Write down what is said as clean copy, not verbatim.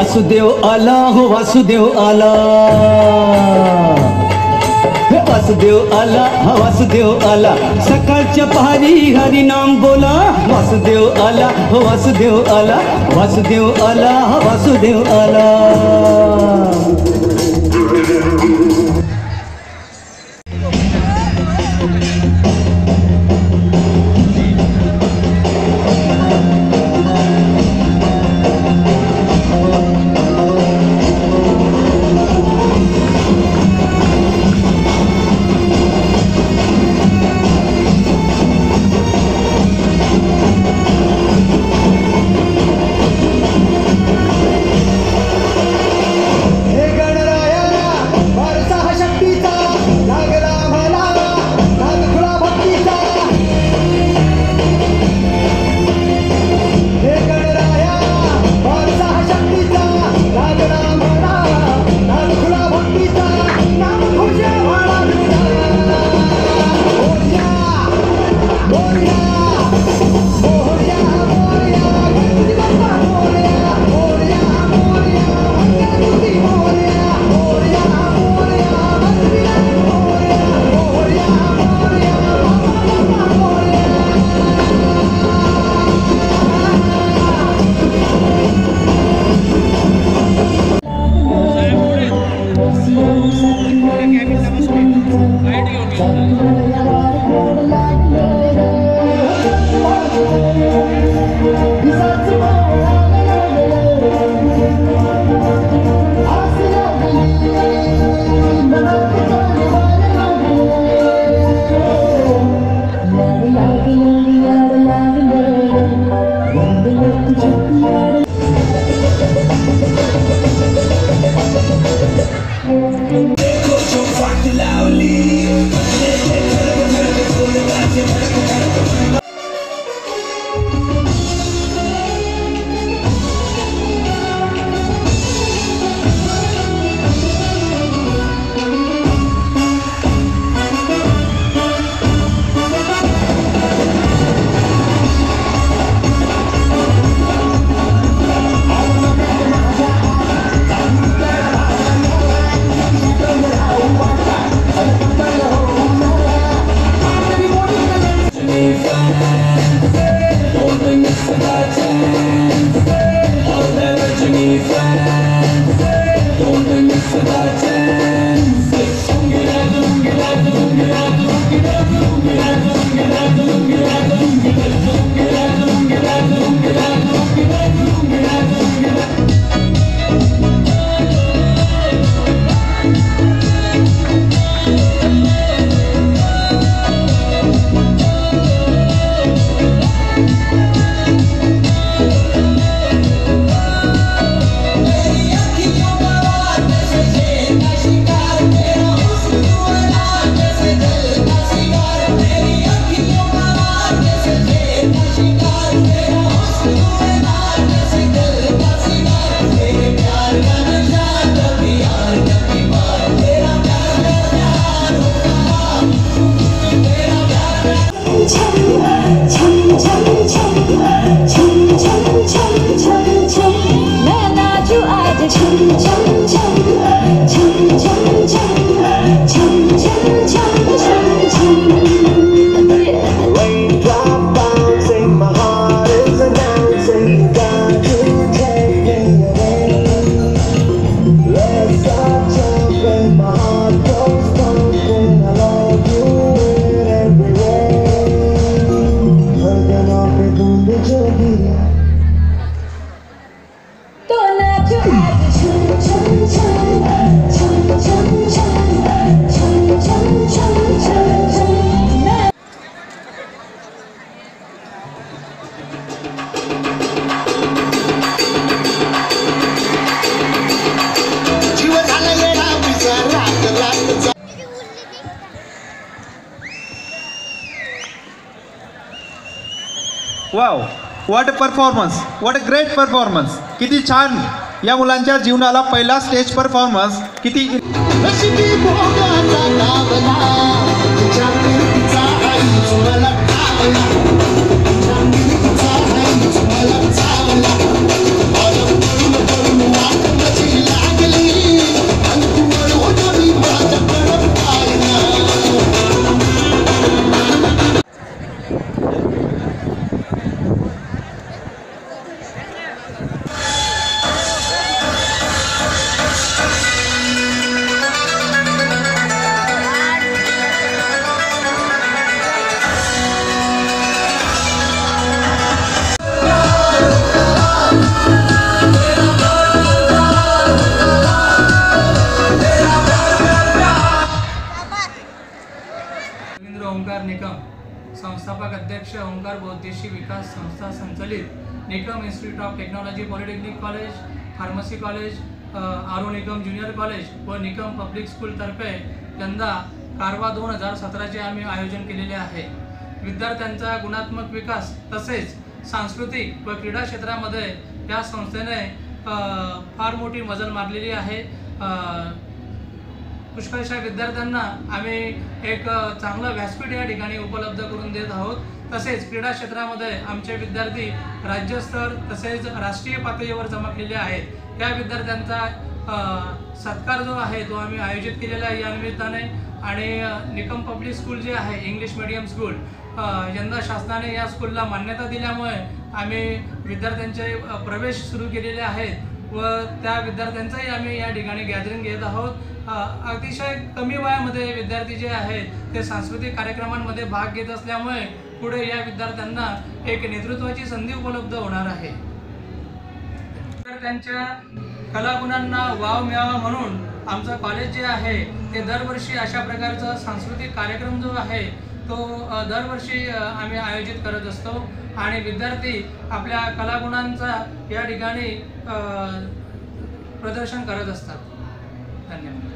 वासुदेव आला हो वासुदेव आला, वासुदेव आला हा वासुदेव आला, सकाळच्या पहारी हरिनाम बोला, वासुदेव आला हो वासुदेव आला, वासुदेव आला हा वासुदेव आला. Wow, what a performance, what a great performance. किती छान या मुलांच्या जीवनाला पहिला स्टेज परफॉर्मन्स. किती All ओंकार निकम, संस्थापक अध्यक्ष ओंकार बौद्धिशी विकास संस्था संचलित Nikam institute of technology polytechnic college, pharmacy college, आरो निकम ज्युनियर कॉलेज व निकम पब्लिक स्कूलतर्फे यंदा कारवा 2017चे आम्ही आयोजन केलेले आहे. विद्यार्थ्यांचा गुणात्मक विकास तसेच सांस्कृतिक व क्रीडा क्षेत्रामध्ये या संस्थेने फार मोठी मजल मारलेली आहे. पुष्कळशा विद्यार्थ्यांना आम्ही एक चांगलं व्यासपीठ या ठिकाणी उपलब्ध करून देत आहोत. तसेच क्रीडा क्षेत्रामध्ये आमचे विद्यार्थी राज्यस्तर तसेच राष्ट्रीय पातळीवर चमकलेले आहेत. त्या विद्यार्थ्यांचा सत्कार जो आहे तो आम्ही आयोजित केलेला आहे या निमित्ताने. आणि निकम पब्लिक स्कूल जे आहे इंग्लिश मीडियम स्कूल, यंदा शासनाने या स्कूलला मान्यता दिल्यामुळे आम्ही विद्यार्थ्यांचे प्रवेश सुरू केलेले आहेत व त्या विद्यार्थ्यांचाही आम्ही या ठिकाणी गॅदरिंग घेत आहोत. अतिशय कमी वयामध्ये विद्यार्थी जे आहेत ते सांस्कृतिक कार्यक्रमांमध्ये भाग घेत असल्यामुळे पुढे या विद्यार्थ्यांना एक नेतृत्वाची संधी उपलब्ध होणार आहे. विद्यार्थ्यांच्या कलागुणांना वाव मिळावा म्हणून आमचं कॉलेज जे आहे ते दरवर्षी अशा प्रकारचा सांस्कृतिक कार्यक्रम जो आहे तो दरवर्षी आम्ही आयोजित करत असतो आणि विद्यार्थी आपल्या कलागुणांचा या ठिकाणी प्रदर्शन करत असतात. धन्यवाद.